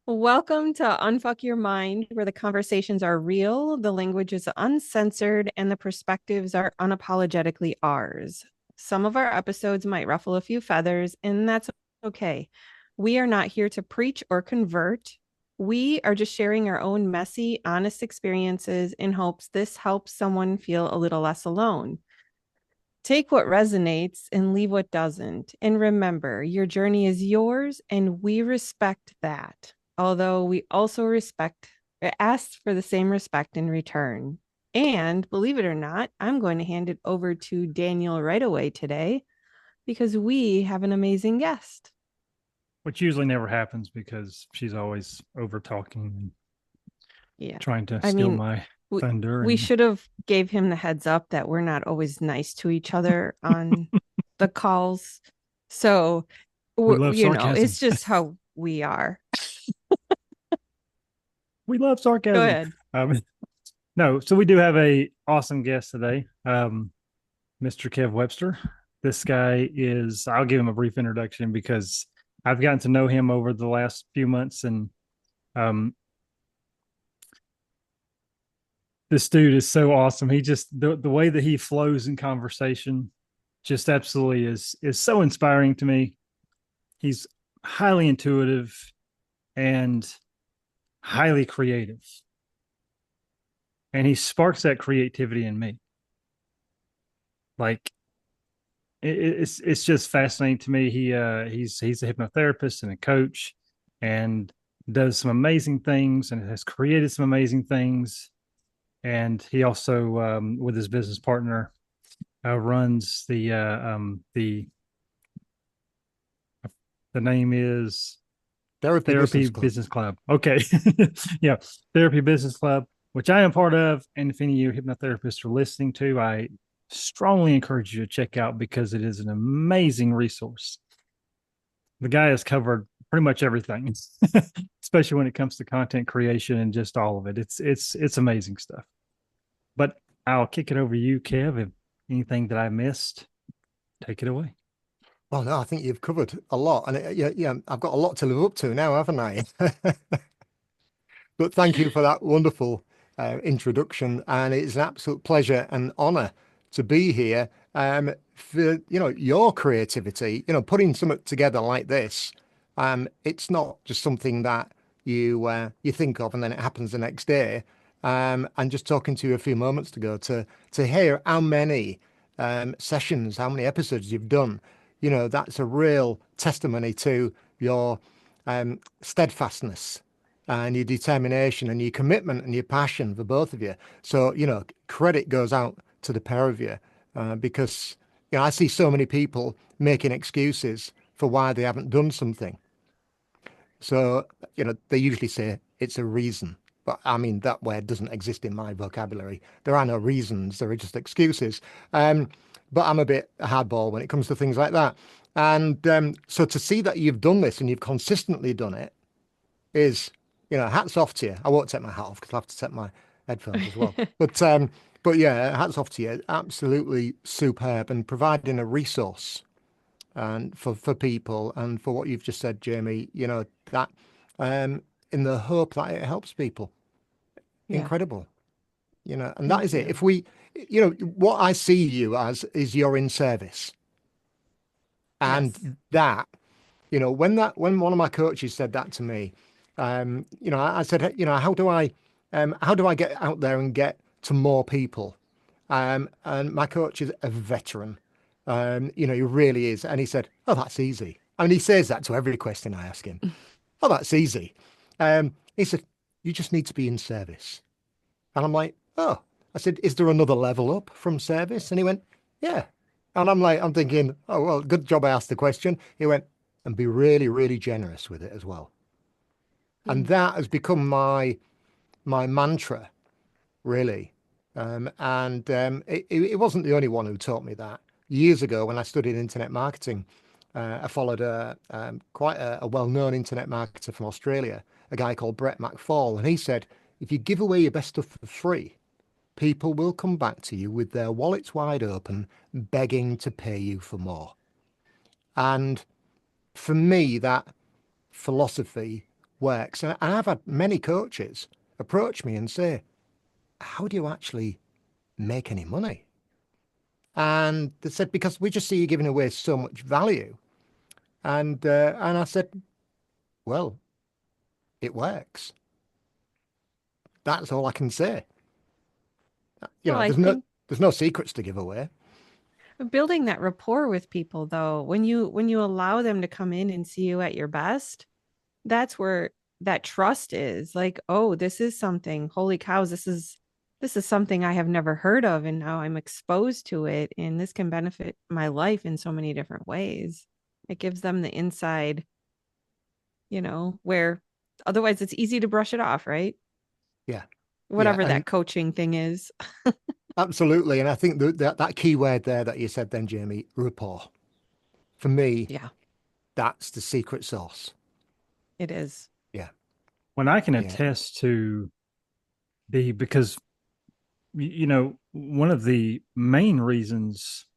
Welcome to Unfuck Your Mind, where the conversations are real, the language is uncensored, and the perspectives are unapologetically ours. Some of our episodes might ruffle a few feathers, and that's okay. We are not here to preach or convert. We are just sharing our own messy, honest experiences in hopes this helps someone feel a little less alone. Take what resonates and leave what doesn't. And remember, your journey is yours, and we respect that. Although we also ask for the same respect in return. And believe it or not, I'm going to hand it over to Daniel right away today because we have an amazing guest. Which usually never happens because she's always over talking and Yeah. trying to I steal mean, my we, thunder. we And should have gave him the heads up that we're not always nice to each other on the calls. So, we love sarcasm. it's just how we are. We love Go sarcasm. ahead. Um, no, so we do have a awesome guest today, Mr. Kev Webster. This guy is. I'll give him a brief introduction because I've gotten to know him over the last few months, and um, this dude is so awesome. He just the way that he flows in conversation just absolutely is so inspiring to me. He's highly intuitive and highly creative, and he sparks that creativity in me. Like it's just fascinating to me. He's a hypnotherapist and a coach, and does some amazing things, and has created some amazing things. And he also, with his business partner, runs the name is Therapy Therapy Business Club. Business Club. Okay. Yeah. Therapy Business Club, which I am part of. And if any of you hypnotherapists are listening to, I strongly encourage you to check out because it is an amazing resource. The guy has covered pretty much everything, especially when it comes to content creation and just all of it. It's amazing stuff. But I'll kick it over to you, Kev. If anything that I missed, take it away. Well, no, I think you've covered a lot, and yeah, I've got a lot to live up to now, haven't I? But thank you for that wonderful introduction, and it's an absolute pleasure and honor to be here. For your creativity, putting something together like this, it's not just something that you think of and then it happens the next day. And just talking to you a few moments ago to hear how many sessions, how many episodes you've done, that's a real testimony to your steadfastness and your determination and your commitment and your passion for both of you. So, credit goes out to the pair of you because, I see so many people making excuses for why they haven't done something. So, they usually say it's a reason. But I mean, that word doesn't exist in my vocabulary. There are no reasons, there are just excuses. Um, but I'm a bit hardball when it comes to things like that. And so to see that you've done this and you've consistently done it is, hats off to you. I won't take my hat off because I'll have to take my headphones as well. But yeah, hats off to you. Absolutely superb and providing a resource and for people and for what you've just said, Jamie, that um, in the hope that it helps people. Yeah. Incredible, and that Thank is it. you. If we, what I see you as is you're in service. Yes. And that, when one of my coaches said that to me, I said, "Hey, how do I get out there and get to more people?" And my coach is a veteran. He really is. And he said, "Oh, that's easy." I mean, he says that to every question I ask him. "Oh, that's easy." He said, "You just need to be in service." And I'm like, "Oh," I said, "Is there another level up from service?" And he went, "Yeah." And I'm thinking, "Oh, well, good job I asked the question." He went, "And be really, really generous with it as well." And Mm. that has become my mantra, really. And it wasn't the only one who taught me that. Years ago, when I studied internet marketing, I followed quite a well-known internet marketer from Australia, a guy called Brett McFall, and he said, "If you give away your best stuff for free, people will come back to you with their wallets wide open, begging to pay you for more." And for me, that philosophy works. And I've had many coaches approach me and say, how do you actually make any money? And they said, because we just see you giving away so much value. And I said, well, it works. That's all I can say. You Well, know, I think there's no secrets to give away. building that rapport with people though, when you allow them to come in and see you at your best, that's where that trust is. Like, oh, this is something. Holy cows, this is something I have never heard of and now I'm exposed to it and this can benefit my life in so many different ways. It gives them the inside, where otherwise it's easy to brush it off, right? Yeah. Yeah. Whatever And that coaching thing is. absolutely. And I think that key word there that you said then, Jamie, rapport, for me, Yeah, that's the secret sauce. it is. Yeah. When I can Yeah. attest to because one of the main reasons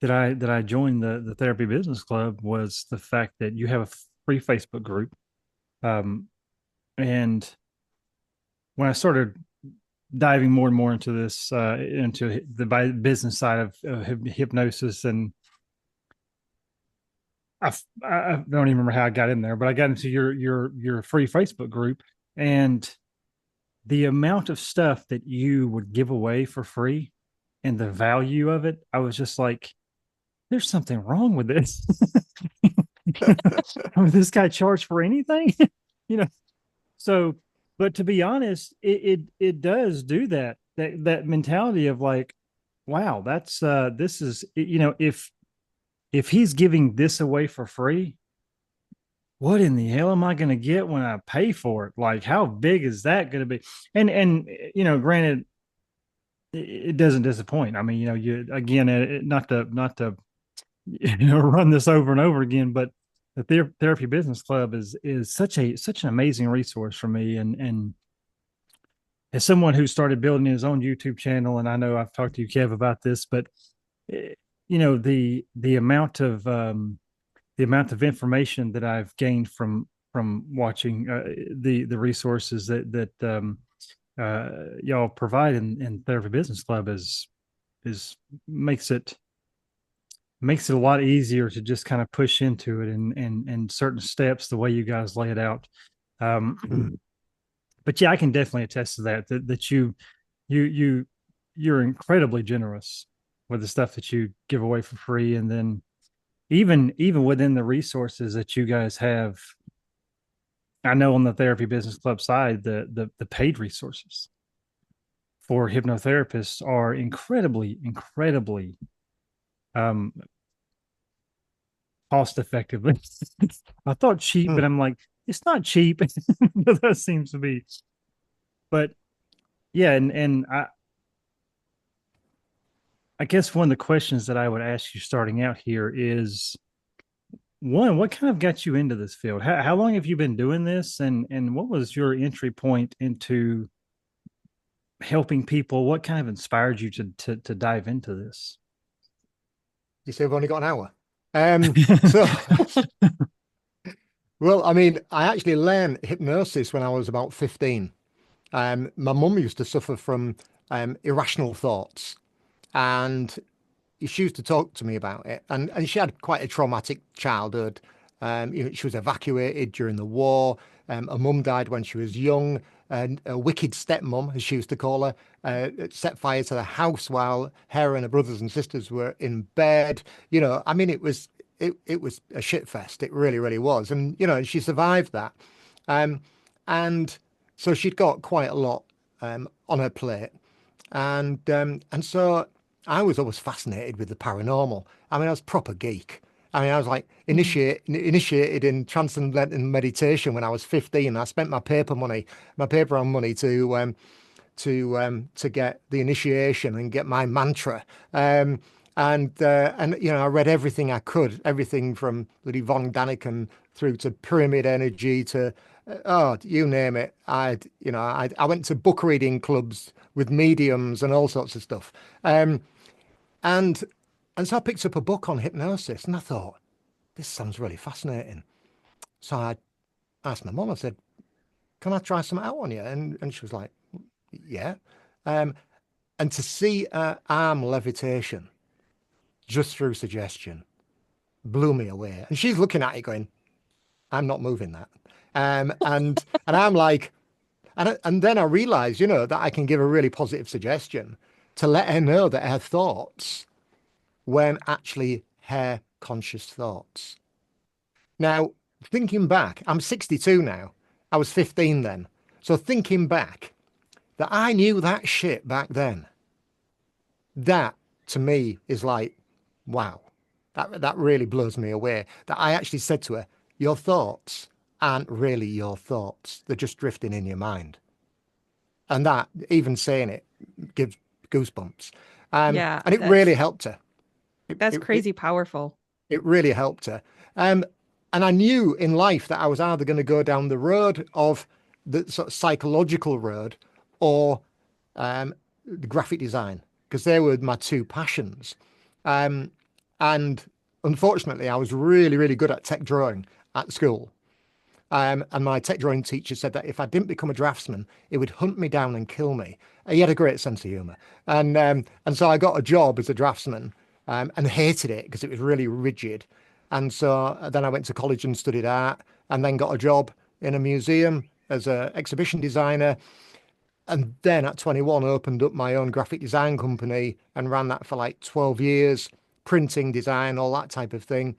that I joined the therapy business club was the fact that you have a free Facebook group. And when I started diving more and more into this, into the business side of hypnosis, and I don't even remember how I got in there, but I got into your free Facebook group, and the amount of stuff that you would give away for free and the value of it, I was just like, there's something wrong with this. I mean, this guy charged for anything, you know. So, but to be honest, it does do that mentality of like, wow, that's this is if he's giving this away for free, what in the hell am I going to get when I pay for it? Like, how big is that going to be? And granted, it doesn't disappoint. I mean, you again, not to run this over and over again, but the therapy business club is such an amazing resource for me. And as someone who started building his own YouTube channel, and I know I've talked to you, Kev, about this, but the amount of information that I've gained from watching the resources that y'all provide in therapy business club is makes it a lot easier to just kind of push into it and certain steps the way you guys lay it out. But yeah, I can definitely attest to that you you're incredibly generous with the stuff that you give away for free, and then even within the resources that you guys have. I know on the therapy business club side, the paid resources for hypnotherapists are incredibly um cost effectively. I thought cheap, but I'm like, it's not cheap. That seems to be. But yeah, and I guess one of the questions that I would ask you starting out here is one, what kind of got you into this field? How long have you been doing this? And what was your entry point into helping people? What kind of inspired you to dive into this? You say we've only got an hour. So, well, I mean, I actually learned hypnosis when I was about 15. My mum used to suffer from irrational thoughts, and she used to talk to me about it. And she had quite a traumatic childhood. She was evacuated during the war. Her mum died when she was young. And a wicked stepmom, as she used to call her, set fire to the house while her and her brothers and sisters were in bed. I mean, it was a shit fest. It really, really was. And she survived that. Um, and so she'd got quite a lot on her plate. And so I was always fascinated with the paranormal. I mean, I was proper geek. I mean, I was like initiated in transcendental meditation when I was 15. I spent my paper on money to get the initiation and get my mantra. And I read everything I could, everything from bloody von Daniken through to pyramid energy to you name it. I went to book reading clubs with mediums and all sorts of stuff. And and so I picked up a book on hypnosis, and I thought this sounds really fascinating. So asked my mum, I said, can I try something out on you? And she was like, yeah. Um, and to see arm levitation just through suggestion blew me away. And she's looking at it going, I'm not moving that. And I'm like, and then I realized, that I can give a really positive suggestion to let her know that her thoughts weren't actually her conscious thoughts. Now, thinking back, I'm 62 now. I was 15 then. So thinking back, that I knew that shit back then, that to me is like, wow, that really blows me away. That I actually said to her, your thoughts aren't really your thoughts. They're just drifting in your mind. And that, even saying it, gives goosebumps. Yeah, And it really helped her. It, that's it, it, crazy powerful. it really helped her. And I knew in life that I was either going to go down the road of the sort of psychological road or graphic design, because they were my two passions. And unfortunately, I was really, really good at tech drawing at school. And my tech drawing teacher said that if I didn't become a draftsman, it would hunt me down and kill me. He had a great sense of humor. And so I got a job as a draftsman and hated it because it was really rigid. And so then I went to college and studied art and then got a job in a museum as an exhibition designer. And then at 21, opened up my own graphic design company and ran that for like 12 years, printing, design, all that type of thing.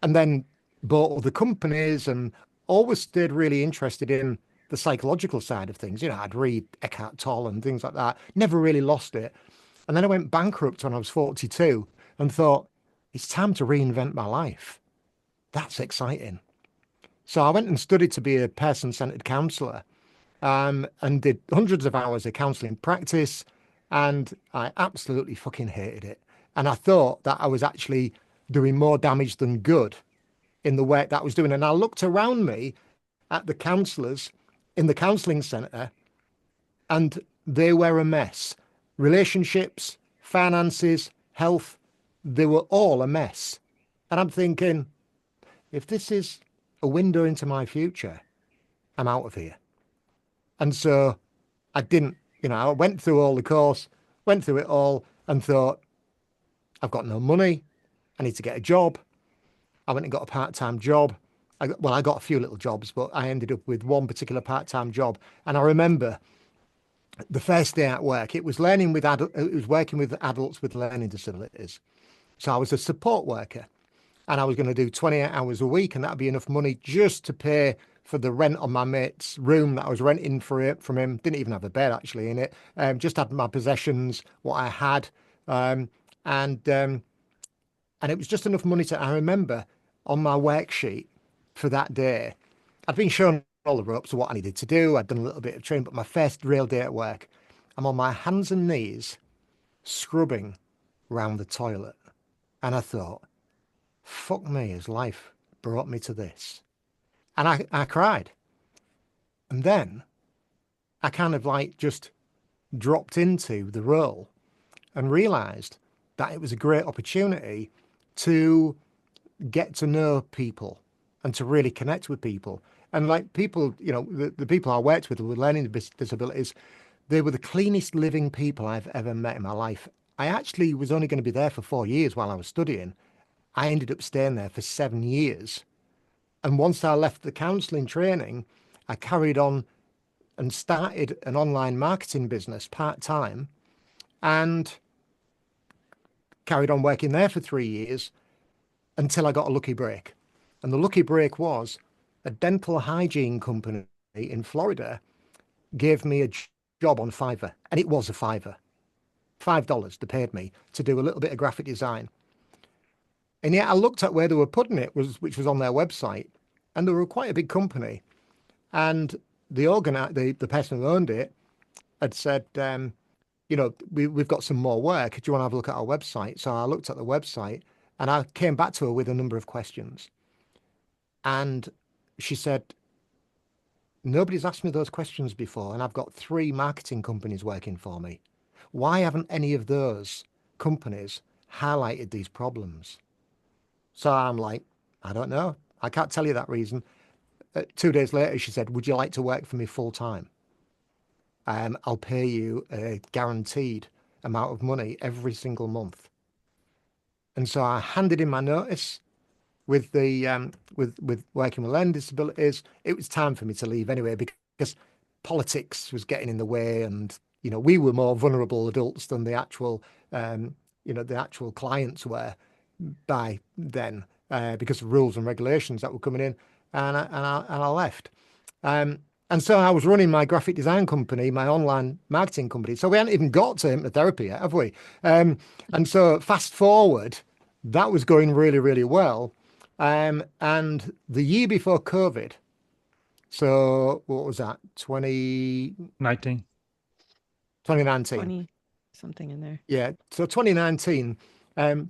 And then bought other companies and always stayed really interested in the psychological side of things. I'd read Eckhart Tolle and things like that, never really lost it. And then I went bankrupt when I was 42 and thought, it's time to reinvent my life. That's exciting. So I went and studied to be a person-centered counselor and did hundreds of hours of counseling practice. And I absolutely fucking hated it. And I thought that I was actually doing more damage than good in the work that I was doing. And I looked around me at the counselors in the counseling centre and they were a mess. Relationships, finances, health, they were all a mess. And I'm thinking, if this is a window into my future, I'm out of here. And so I didn't, I went through all the course, went through it all and thought, I've got no money. I need to get a job. I went and got a part-time job. I got a few little jobs, but I ended up with one particular part-time job. And I remember the first day at work, it was it was working with adults with learning disabilities. So I was a support worker and I was going to do 28 hours a week and that'd be enough money just to pay for the rent on my mate's room that I was renting from him. Didn't even have a bed actually in it. Just had my possessions, what I had. Um, and um, and it was just enough money I remember on my worksheet for that day, I'd been shown all the ropes of what I needed to do. I'd done a little bit of training, but my first real day at work, I'm on my hands and knees scrubbing round the toilet. And I thought, fuck me, has life brought me to this? And I cried. And then I kind of like just dropped into the role and realized that it was a great opportunity to get to know people and to really connect with people. And like people, the people I worked with learning disabilities, they were the cleanest living people I've ever met in my life. I actually was only going to be there for 4 years while I was studying. I ended up staying there for 7 years. And once I left the counselling training, I carried on and started an online marketing business part-time and carried on working there for 3 years until I got a lucky break. And the lucky break was a dental hygiene company in Florida gave me a job on Fiverr. And it was a Fiverr. $5 they paid me to do a little bit of graphic design. And yet I looked at where they were putting it, which was on their website. And they were quite a big company. And the person who owned it had said, we've got some more work. Do you want to have a look at our website? So I looked at the website and I came back to her with a number of questions. And she said, nobody's asked me those questions before, and I've got 3 marketing companies working for me. Why haven't any of those companies highlighted these problems? So I'm like, I don't know. I can't tell you that reason. 2 days later, she said, "Would you like to work for me full time? I'll pay you a guaranteed amount of money every single month." And so I handed in my notice with the with working with learning disabilities. It was time for me to leave anyway because politics was getting in the way, and we were more vulnerable adults than the actual the actual clients were by then because of rules and regulations that were coming in, and I left. Um, and so I was running my graphic design company, my online marketing company. So we hadn't even got to hypnotherapy yet, have we? And so fast forward, that was going really, really well. And the year before COVID, so what was that? 19. 2019. 20 something in there. Yeah. So 2019,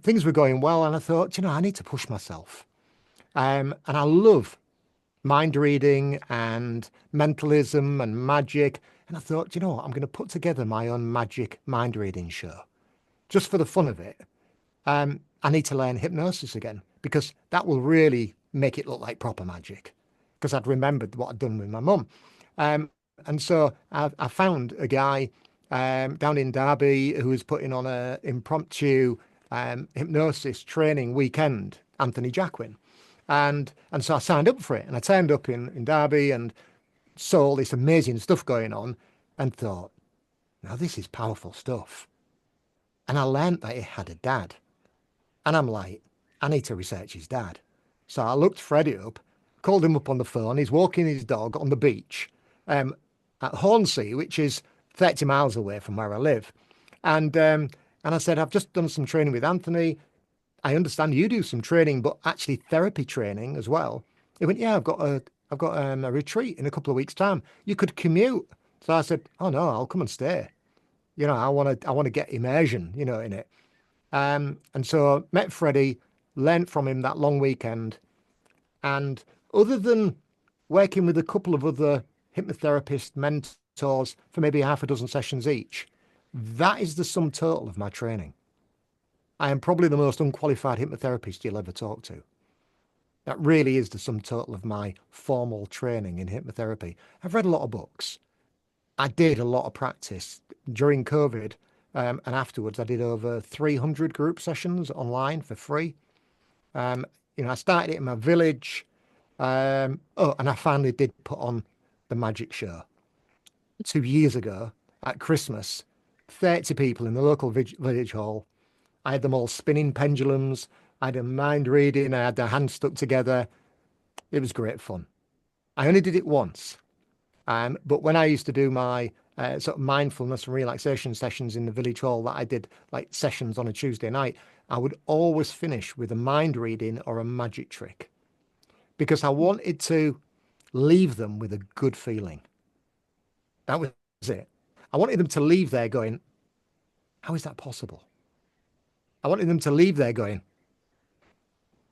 things were going well. And I thought, I need to push myself. And I love mind reading and mentalism and magic. And I thought, what? I'm going to put together my own magic mind reading show just for the fun of it. I need to learn hypnosis again because that will really make it look like proper magic because I'd remembered what I'd done with my mum. And so I found a guy down in Derby who was putting on a impromptu hypnosis training weekend, Anthony Jacquin. And so I signed up for it, and I turned up in Derby and saw all this amazing stuff going on and thought, now this is powerful stuff. And I learned that he had a dad. And I'm like, I need to research his dad. So I looked Freddie up, called him up on the phone. He's walking his dog on the beach at Hornsea, which is 30 miles away from where I live. And I said, I've just done some training with Anthony. I understand you do some training, but actually therapy training as well. He went, yeah, I've got a retreat in a couple of weeks' time. You could commute. So I said, oh no, I'll come and stay. I want to get immersion, in it. And so met Freddie, learnt from him that long weekend. And other than working with a couple of other hypnotherapist mentors for maybe half a dozen sessions each, that is the sum total of my training. I am probably the most unqualified hypnotherapist you'll ever talk to. That really is the sum total of my formal training in hypnotherapy. I've read a lot of books. I did a lot of practice during COVID, and afterwards. I did over 300 group sessions online for free. I started it in my village. And I finally did put on the magic show 2 years ago at Christmas. 30 people in the local village hall. I had them all spinning pendulums. I had a mind reading. I had their hands stuck together. It was great fun. I only did it once. But when I used to do my sort of mindfulness and relaxation sessions in the village hall that I did like sessions on a Tuesday night, I would always finish with a mind reading or a magic trick because I wanted to leave them with a good feeling. That was it. I wanted them to leave there going, how is that possible? I wanted them to leave there going,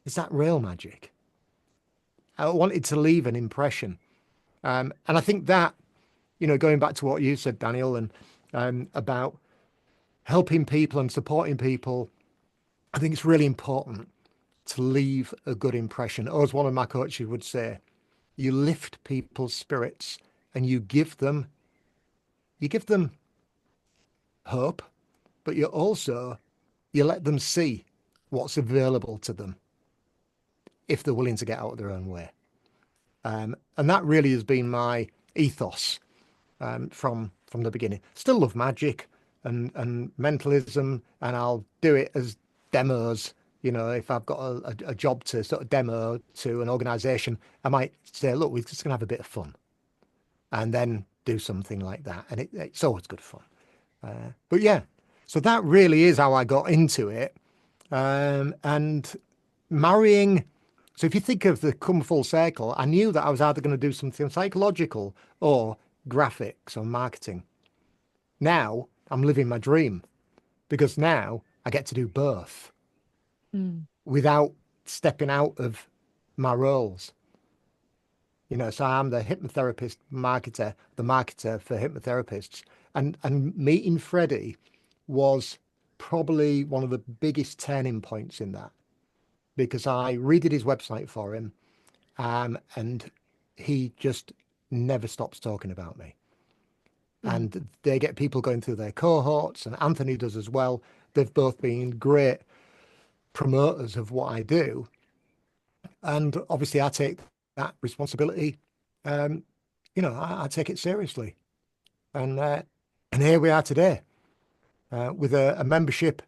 is that real magic? I wanted to leave an impression. And I think that, going back to what you said, Daniel, and about helping people and supporting people, I think it's really important to leave a good impression. Or as one of my coaches would say, you lift people's spirits and you give them hope, but you let them see what's available to them if they're willing to get out of their own way. And that really has been my ethos from the beginning. Still love magic and mentalism, and I'll do it as demos. If I've got a job to sort of demo to an organization, I might say, look, we're just going to have a bit of fun and then do something like that. And it's always good fun. But yeah, so that really is how I got into it. And marrying. So if you think of the come full circle, I knew that I was either going to do something psychological or graphics or marketing. Now I'm living my dream because now I get to do both without stepping out of my roles. So I'm the hypnotherapist marketer, the marketer for hypnotherapists. And meeting Freddie was probably one of the biggest turning points in that because I redid his website for him. And he just never stops talking about me. Mm. And they get people going through their cohorts, and Anthony does as well. They've both been great promoters of what I do. And obviously, I take that responsibility. Um, I take it seriously. And here we are today with a membership,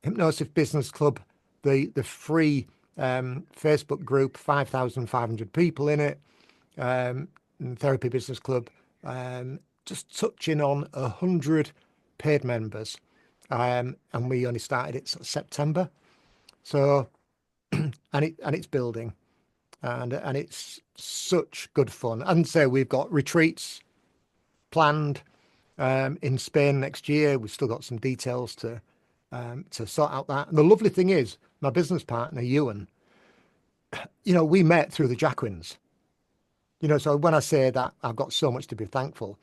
Hypnosis Business Club, the free Facebook group, 5,500 people in it, and Therapy Business Club, just touching on 100 paid members. And we only started it September. So, and it's building, and it's such good fun. And so we've got retreats planned in Spain next year. We've still got some details to sort out that. And the lovely thing is, my business partner Ewan, we met through the Jacquins. So when I say that I've got so much to be thankful,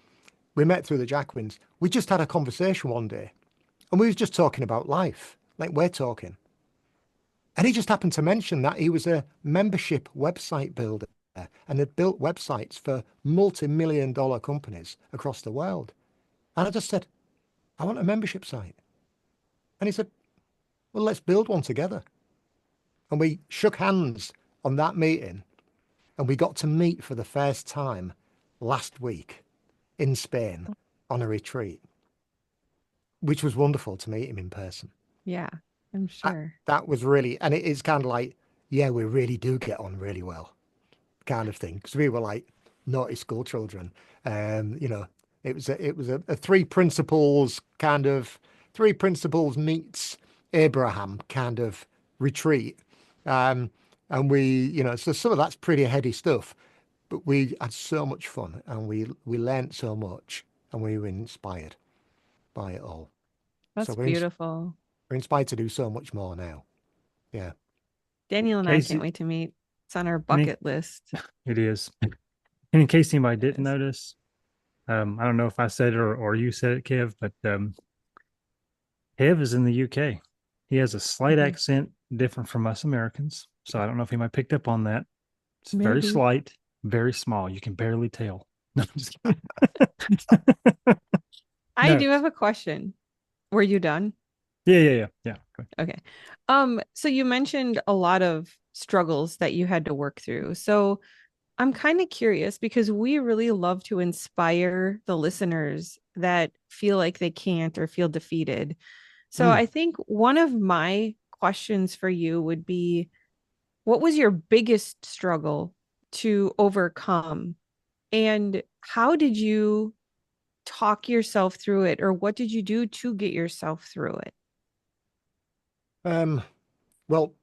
we met through the Jacquins. We just had a conversation one day, and we was just talking about life, like we're talking. And he just happened to mention that he was a membership website builder and had built websites for multi-million-dollar companies across the world. And I just said, I want a membership site. And he said, well, let's build one together. And we shook hands on that meeting, and we got to meet for the first time last week in Spain on a retreat, which was wonderful to meet him in person. Yeah, I'm sure. That was really, and it is kind of like, yeah, we really do get on really well, kind of thing. Because we were like naughty school children. It was a three principles meets Abraham kind of retreat. And so some of that's pretty heady stuff, but we had so much fun, and we learned so much, and we were inspired by it all. That's So beautiful. we're inspired to do so much more now. Yeah. Daniel and I can't Casey, wait to meet. It's on our any, bucket list. it is. And in case anybody It didn't is. notice, I don't know if I said it or you said it, Kev, but Kev is in the UK. He has a slight Mhm. accent different from us Americans. So I don't know if anybody picked up on that. It's very Maybe. slight, very small. You can barely tell. No, I'm just I no. do have a question. Were you done? Yeah. Okay. So you mentioned a lot of struggles that you had to work through. So I'm kind of curious because we really love to inspire the listeners that feel like they can't or feel defeated. So Mm. I think one of my questions for you would be, what was your biggest struggle to overcome? And how did you talk yourself through it? Or what did you do to get yourself through it? Well,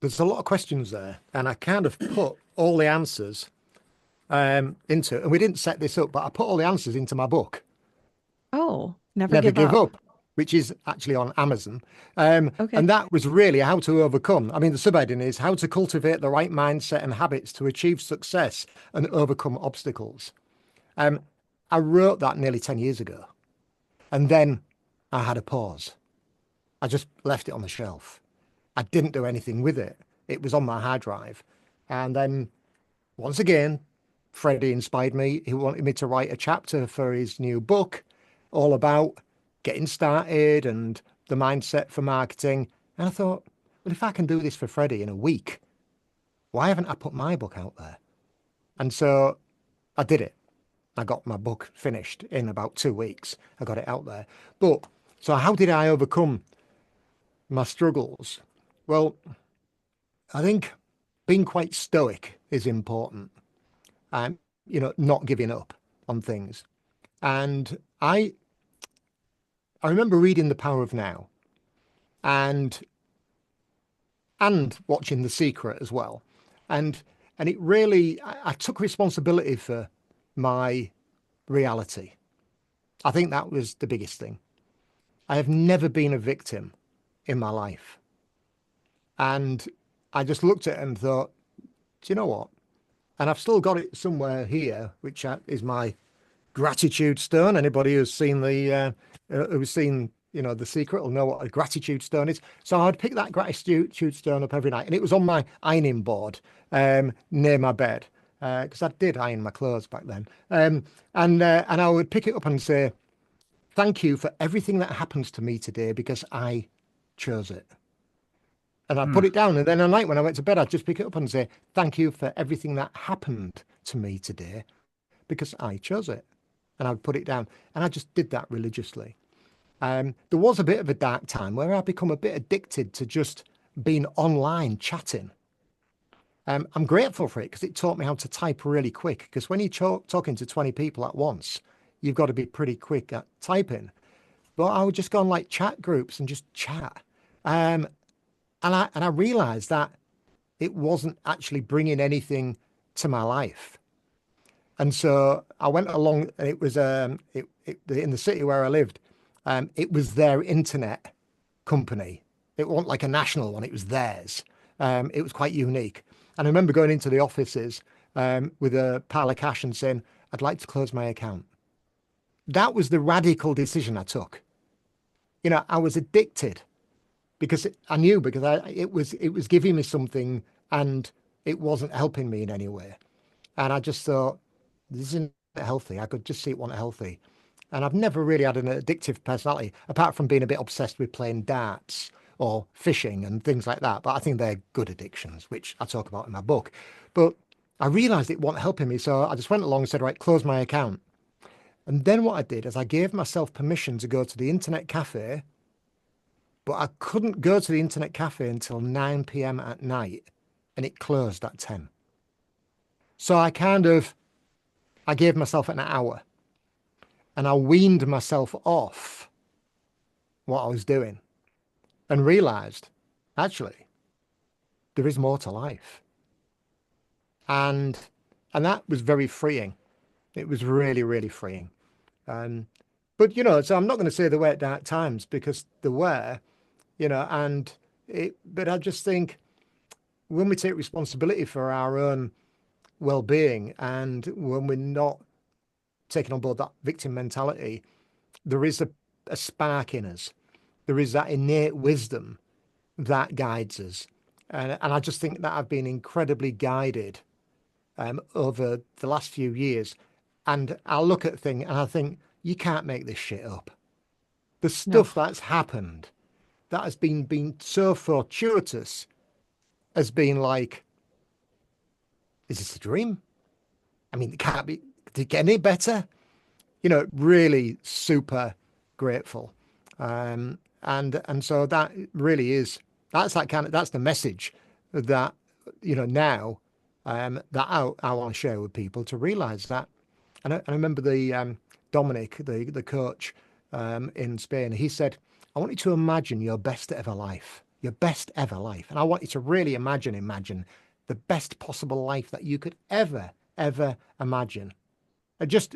there's a lot of questions there, and I kind of put all the answers into, and we didn't set this up, but I put all the answers into my book, Oh, never Never give Give up. Up, which is actually on Amazon. Okay. And that was really how to overcome. I mean, the subheading is how to cultivate the right mindset and habits to achieve success and overcome obstacles. Um, I wrote that nearly 10 years ago, and then I had a pause. I just left it on the shelf. I didn't do anything with it. It was on my hard drive. And then once again, Freddie inspired me. He wanted me to write a chapter for his new book, all about getting started and the mindset for marketing. And I thought, well, if I can do this for Freddie in a week, why haven't I put my book out there? And so I did it. I got my book finished in about 2 weeks. I got it out there. But so how did I overcome my struggles? Well, I think being quite stoic is important. Not giving up on things. And I remember reading The Power of Now and watching The Secret as well. And it really I took responsibility for my reality. I think that was the biggest thing. I have never been a victim in my life. And I just looked at it and thought, do you know what? And I've still got it somewhere here, which is my gratitude stone. Anybody who's seen The Secret will know what a gratitude stone is. So I'd pick that gratitude stone up every night, and it was on my ironing board near my bed. because I did iron my clothes back then. And I would pick it up and say, "Thank you for everything that happens to me today because I chose it." And I'd Mm. put it down. And then at night when I went to bed, I'd just pick it up and say, "Thank you for everything that happened to me today because I chose it." And I'd put it down. And I just did that religiously. There was a bit of a dark time where I'd become a bit addicted to just being online chatting. I'm grateful for it because it taught me how to type really quick. Because when you're talking to 20 people at once, you've got to be pretty quick at typing. But I would just go on like chat groups and just chat. Um, and I realized that it wasn't actually bringing anything to my life. And so I went along, and it was in the city where I lived. It was their internet company. It wasn't like a national one; it was theirs. It was quite unique. And I remember going into the offices with a pile of cash and saying, "I'd like to close my account." That was the radical decision I took. I was addicted because I knew because it was giving me something and it wasn't helping me in any way. And I just thought, this isn't healthy. I could just see it wasn't healthy. And I've never really had an addictive personality, apart from being a bit obsessed with playing darts or fishing and things like that. But I think they're good addictions, which I talk about in my book. But I realized it wasn't helping me. So I just went along and said, right, close my account. And then what I did is I gave myself permission to go to the internet cafe, but I couldn't go to the internet cafe until 9 p.m. at night, and it closed at 10. So I gave myself an hour and I weaned myself off what I was doing and realized actually there is more to life. And and that was very freeing. It was really, really freeing. Um, but so I'm not going to say there were dark times because there were, and but I just think when we take responsibility for our own well-being and when we're not taking on board that victim mentality, there is a spark in us. There is that innate wisdom that guides us. And I just think that I've been incredibly guided over the last few years. And I look at things and I think, you can't make this shit up. The No. stuff that's happened that has been so fortuitous has been like, is this a dream? I mean, it can't be, did it get any better? Really super grateful. And so that really is that's the message that now that I want to share with people to realize that. And I remember the Dominic, the coach in Spain, he said, "I want you to imagine your best ever life, your best ever life, and I want you to really imagine the best possible life that you could ever imagine. And just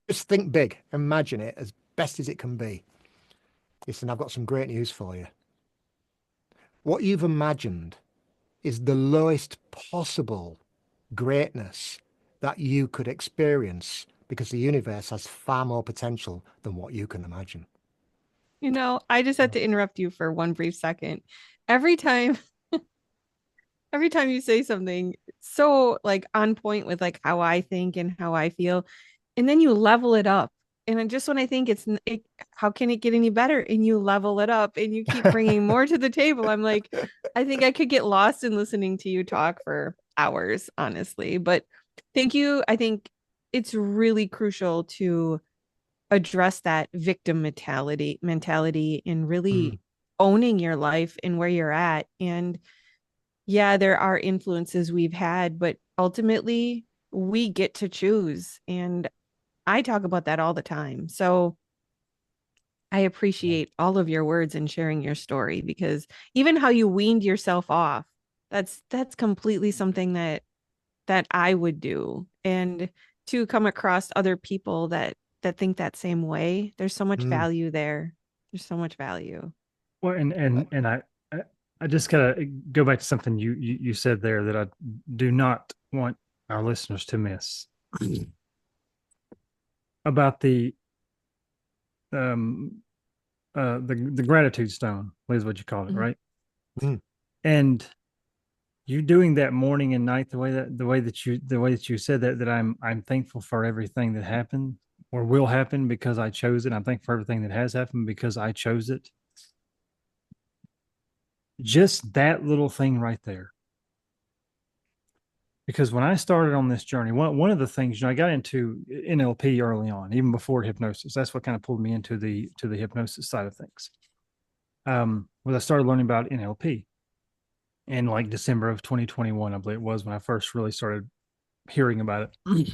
think big, imagine it as best as it can be." Listen, I've got some great news for you. What you've imagined is the lowest possible greatness that you could experience because the universe has far more potential than what you can imagine. I just had to interrupt you for one brief second. Every time, every time you say something so like on point with like how I think and how I feel, and then you level it up. And then just when I think how can it get any better? And you level it up and you keep bringing more to the table. I'm like, I think I could get lost in listening to you talk for hours, honestly. But thank you. I think it's really crucial to address that victim mentality and Mm, really owning your life and where you're at. And yeah, there are influences we've had, but ultimately we get to choose. And I talk about that all the time. So I appreciate all of your words and sharing your story because even how you weaned yourself off, that's completely something that I would do. And to come across other people that think that same way, there's so much mm. value there. There's so much value. Well, and I just gotta go back to something you said there that I do not want our listeners to miss about um the gratitude stone is what you call it, Mhm. right? Mm. And you doing that morning and night the way that you said that I'm thankful for everything that happened or will happen because I chose it. I'm thankful for everything that has happened because I chose it. Just that little thing right there. Because when I started on this journey, one of the things, I got into NLP early on, even before hypnosis. That's what kind of pulled me into the hypnosis side of things. Was I started learning about NLP in like December of 2021, I believe it was when I first really started hearing about it.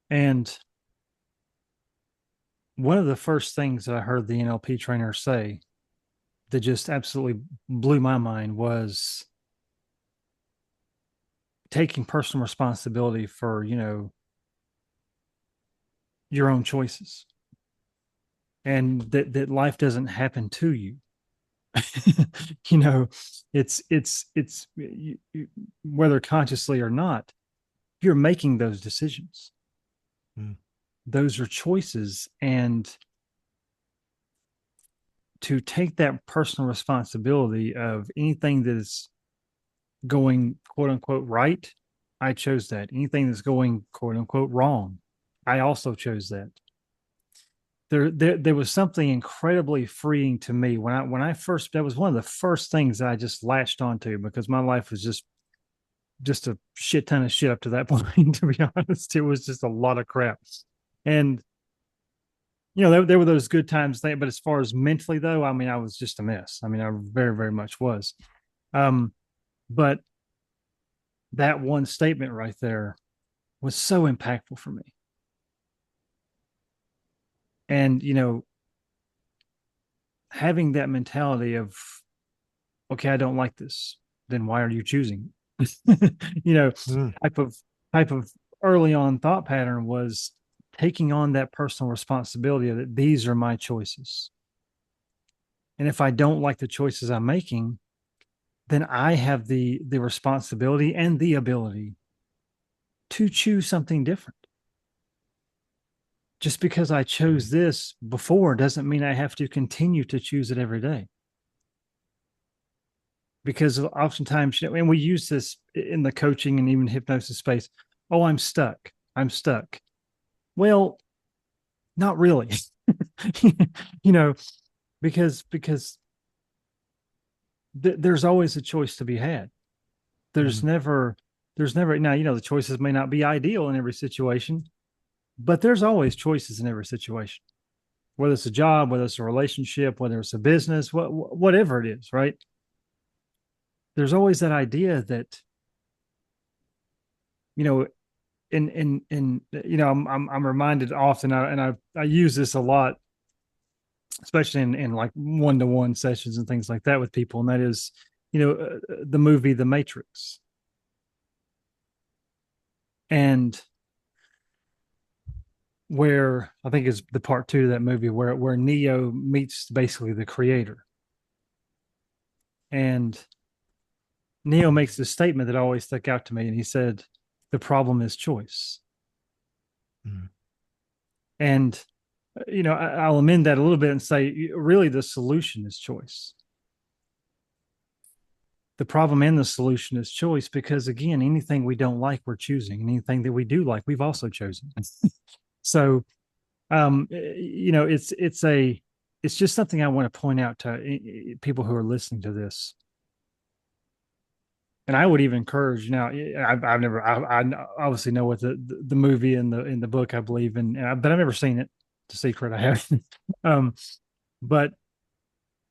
And one of the first things that I heard the NLP trainer say that just absolutely blew my mind was taking personal responsibility for, your own choices, and that life doesn't happen to you. you know, whether consciously or not, you're making those decisions. Mm. Those are choices, and to take that personal responsibility of anything that is going quote unquote right, I chose that. Anything that's going quote unquote wrong, I also chose that. There was something incredibly freeing to me when I first, that was one of the first things that I just latched onto, because my life was just a shit ton of shit up to that point. To be honest, it was just a lot of crap. And there were those good times there, but as far as mentally though, I mean, I was just a mess. I mean, I very, very much was. But that one statement right there was so impactful for me. And, having that mentality of, okay, I don't like this, then why are you choosing? Mm. type of early on thought pattern was taking on that personal responsibility of that these are my choices. And if I don't like the choices I'm making, then I have the responsibility and the ability to choose something different. Just because I chose this before doesn't mean I have to continue to choose it every day. Because oftentimes, and we use this in the coaching and even hypnosis space. Oh, I'm stuck. I'm stuck. Well, not really. you know, because there's always a choice to be had. There's Mm. never now, the choices may not be ideal in every situation, but there's always choices in every situation. Whether it's a job, whether it's a relationship, whether it's a business, whatever it is, right? There's always that idea that, you know, I'm reminded often, and I use this a lot, especially in like one-to-one sessions and things like that with people, and that is, the movie The Matrix. And where I think is the part two of that movie where Neo meets basically the creator. And Neo makes this statement that always stuck out to me, and he said, "The problem is choice." Mm. And I'll amend that a little bit and say, really, the solution is choice. The problem and the solution is choice, because again, anything we don't like, we're choosing, and anything that we do like, we've also chosen. So, it's just something I want to point out to people who are listening to this. And I would even encourage, I've never, I obviously know what the movie and the book, I believe in, but I've never seen it. It's a secret, I haven't. But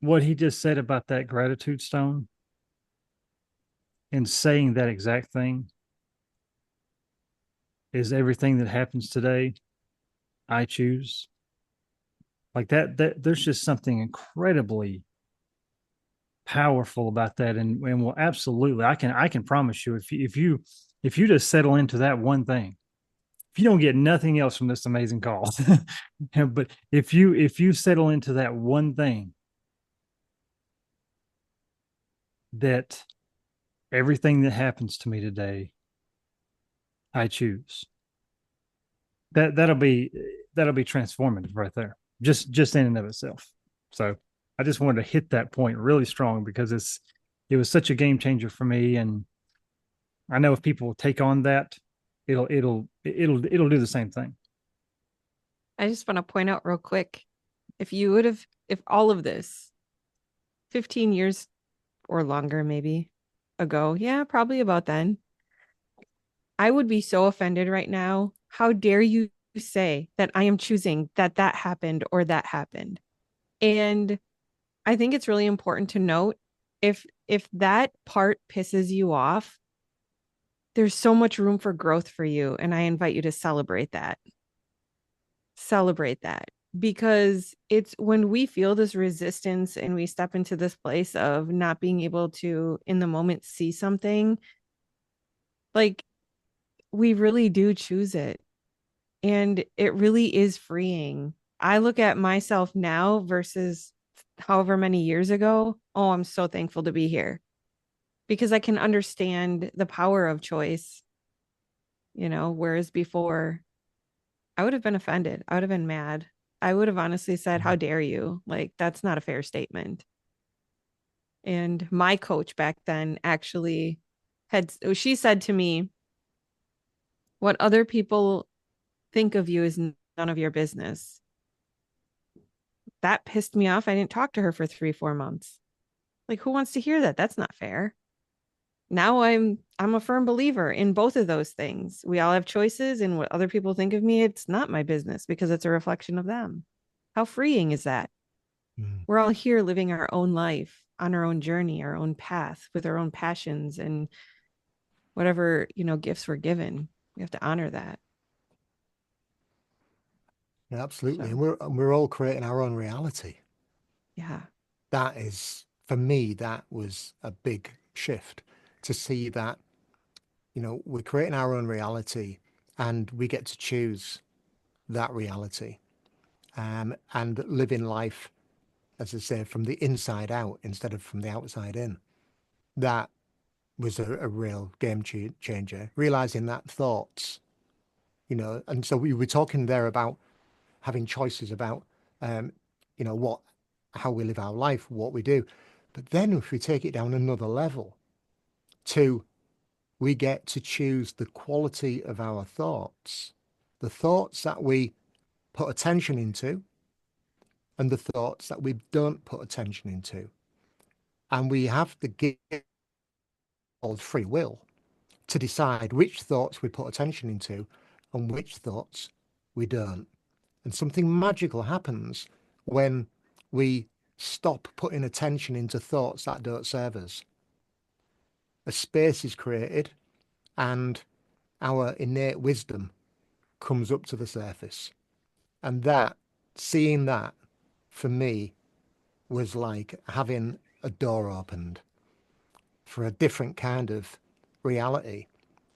what he just said about that gratitude stone and saying that exact thing is everything that happens today, I choose. Like that there's just something incredibly powerful about that. And well, absolutely, I can promise you, if you just settle into that one thing, if you don't get nothing else from this amazing call, but if you settle into that one thing, that everything that happens to me today, I choose. That'll be transformative right there, just in and of itself. So I just wanted to hit that point really strong, because it was such a game changer for me. And I know if people take on that, it'll do the same thing. I just want to point out real quick, if all of this 15 years or longer, maybe ago, yeah, probably about then, I would be so offended right now. How dare you say that I am choosing that happened or that happened? And I think it's really important to note if that part pisses you off, there's so much room for growth for you. And I invite you to celebrate that. Celebrate that because it's when we feel this resistance and we step into this place of not being able to in the moment see something, like we really do choose it. And it really is freeing. I look at myself now versus however many years ago. Oh, I'm so thankful to be here because I can understand the power of choice, whereas before I would have been offended. I would have been mad. I would have honestly said, how dare you? Like, that's not a fair statement. And my coach back then actually she said to me, what other people think of you is none of your business. That pissed me off. I didn't talk to her for 3, 4 months. Like, who wants to hear that? That's not fair. Now I'm a firm believer in both of those things. We all have choices, and what other people think of me, it's not my business because it's a reflection of them. How freeing is that? Mm. We're all here living our own life on our own journey, our own path with our own passions and whatever, gifts we're given. We have to honor that. Yeah, absolutely. So, And we're all creating our own reality. yeah. That is, for me, that was a big shift to see that, we're creating our own reality and we get to choose that reality, and living life, as I say, from the inside out instead of from the outside in. That was a real game changer, realizing that thoughts, and so we were talking there about having choices about, um, what, how we live our life, what we do. But then if we take it down another level to, we get to choose the quality of our thoughts, the thoughts that we put attention into and the thoughts that we don't put attention into. And we have the gift of free will to decide which thoughts we put attention into and which thoughts we don't. And something magical happens when we stop putting attention into thoughts that don't serve us. A space is created and our innate wisdom comes up to the surface. And seeing that for me was like having a door opened for a different kind of reality.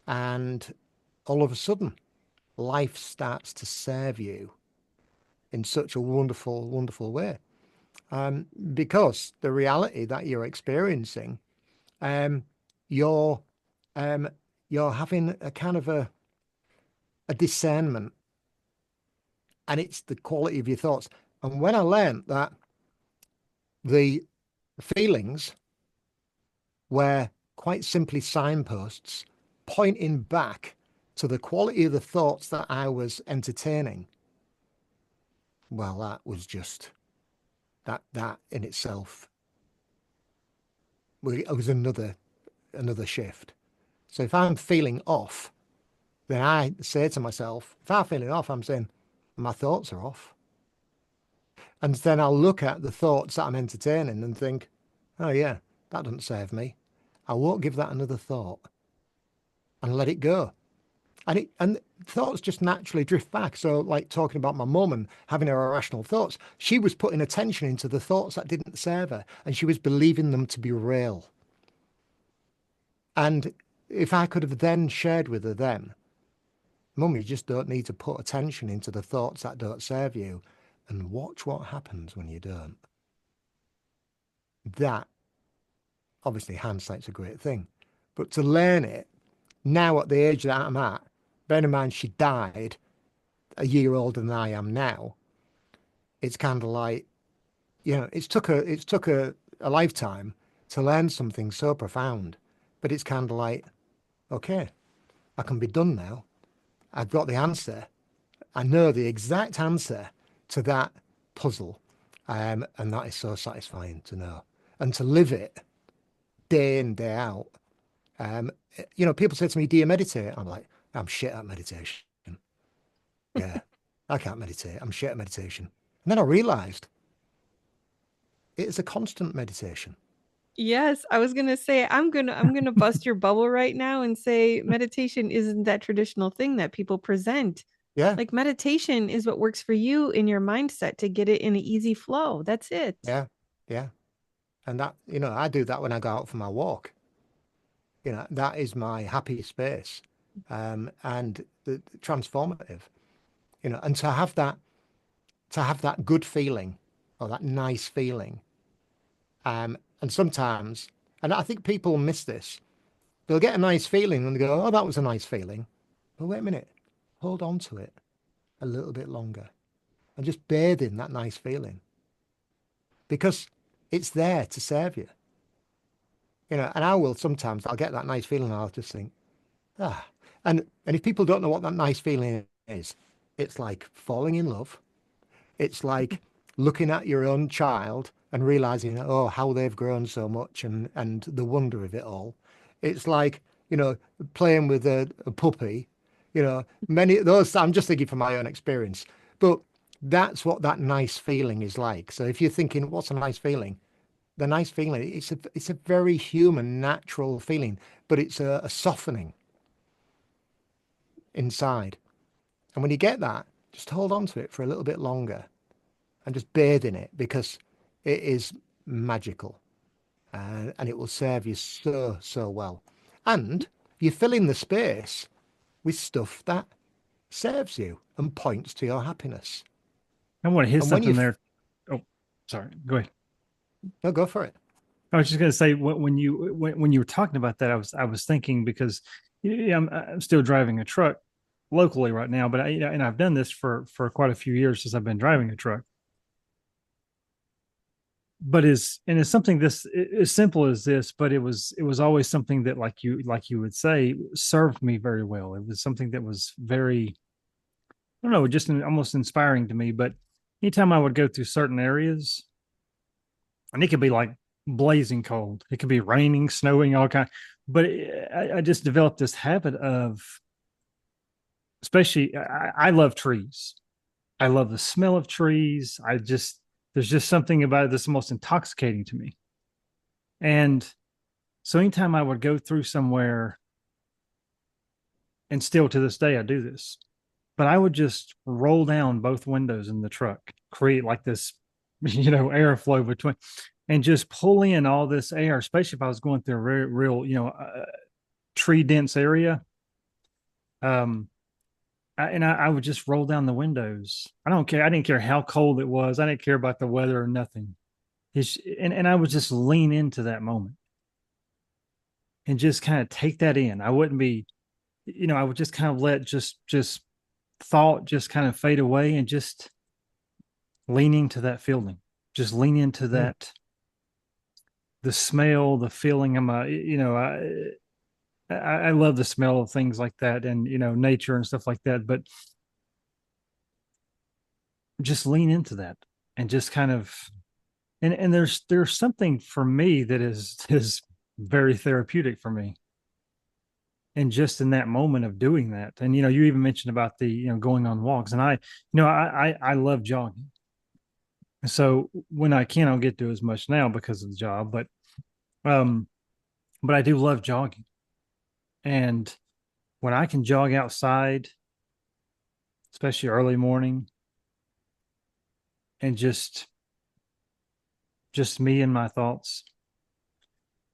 And all of a sudden, life starts to serve you in such a wonderful, wonderful way. Because the reality that you're experiencing, um, you're um, you're having a kind of a discernment, and it's the quality of your thoughts. And when I learned that the feelings were quite simply signposts pointing back to the quality of the thoughts that I was entertaining, well, that was just that in itself was another shift. So if I'm feeling off, then I say to myself, if I'm feeling off, I'm saying my thoughts are off. And then I'll look at the thoughts that I'm entertaining and think, oh yeah, that doesn't serve me. I won't give that another thought and let it go. And thoughts just naturally drift back. So like talking about my mum and having her irrational thoughts, she was putting attention into the thoughts that didn't serve her and she was believing them to be real. And if I could have then shared with her then, Mum, you just don't need to put attention into the thoughts that don't serve you and watch what happens when you don't. That, obviously, hindsight's a great thing. But to learn it now at the age that I'm at, bear in mind she died a year older than I am now, it's kind of like, it's took a lifetime to learn something so profound. But it's kind of like, okay, I can be done now. I've got the answer. I know the exact answer to that puzzle. And that is so satisfying to know and to live it day in, day out. Um, People say to me, do you meditate? I'm like, I'm shit at meditation. Yeah, I can't meditate. I'm shit at meditation. And then I realized it's a constant meditation. Yes, I was gonna say I'm gonna bust your bubble right now and say meditation isn't that traditional thing that people present. Yeah, Like meditation is what works for you in your mindset to get it in an easy flow. That's it. yeah, yeah. And that, I do that when I go out for my walk. That is my happy space. And the transformative, and to have that good feeling or that nice feeling. And sometimes, and I think people miss this, they'll get a nice feeling and they go, oh, that was a nice feeling. But wait a minute, hold on to it a little bit longer and just bathe in that nice feeling because it's there to serve you. And I will sometimes, I'll get that nice feeling and I'll just think, ah. And if people don't know what that nice feeling is, it's like falling in love. It's like looking at your own child and realizing, oh, how they've grown so much and the wonder of it all. It's like, playing with a puppy, many of those, I'm just thinking from my own experience, but that's what that nice feeling is like. So if you're thinking, what's a nice feeling? The nice feeling, it's a very human, natural feeling, but it's a softening inside. And when you get that, just hold on to it for a little bit longer and just bathe in it because it is magical and it will serve you so, so well. And you fill in the space with stuff that serves you and points to your happiness. I want to hit And when something you, there. Oh, sorry. Go ahead. no, go for it. I was just going to say when you were talking about that, I was thinking because I'm still driving a truck locally right now, but and I've done this for quite a few years since I've been driving a truck. But it's something this as simple as this, but it was always something that like you would say served me very well. It was something that was very, I don't know, just almost inspiring to me. But anytime I would go through certain areas, and it could be like blazing cold, it could be raining, snowing, all kind. But I just developed this habit of, especially I love trees. I love the smell of trees. There's just something about it that's most intoxicating to me. And so anytime I would go through somewhere, and still to this day I do this, but I would just roll down both windows in the truck, create like this, airflow between, and just pull in all this air, especially if I was going through a very real, tree dense area. Um, I would just roll down the windows. I don't care. I didn't care how cold it was. I didn't care about the weather or nothing. And I would just lean into that moment and just kind of take that in. I wouldn't be, I would just kind of let just thought just kind of fade away and just leaning to that feeling, just lean into Mm. that, the smell, the feeling. I love the smell of things like that and, nature and stuff like that. But just lean into that and just kind of, and there's something for me that is very therapeutic for me. And just in that moment of doing that, and you even mentioned about the going on walks, and I love jogging. So when I can, I'll get to as much now because of the job, um, but I do love jogging. And when I can jog outside, especially early morning, and just me and my thoughts,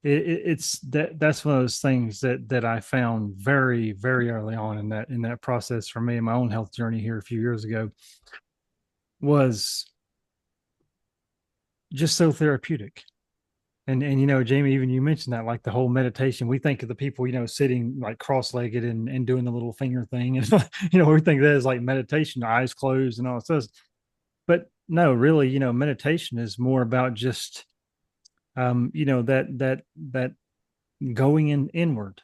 it's that's one of those things that I found very, very early on in that process for me in my own health journey here a few years ago was just so therapeutic. And Jamie, even you mentioned that, like the whole meditation. We think of the people, sitting like cross-legged and doing the little finger thing, and we think that is like meditation, eyes closed and all this. But no, really, meditation is more about just that going inward,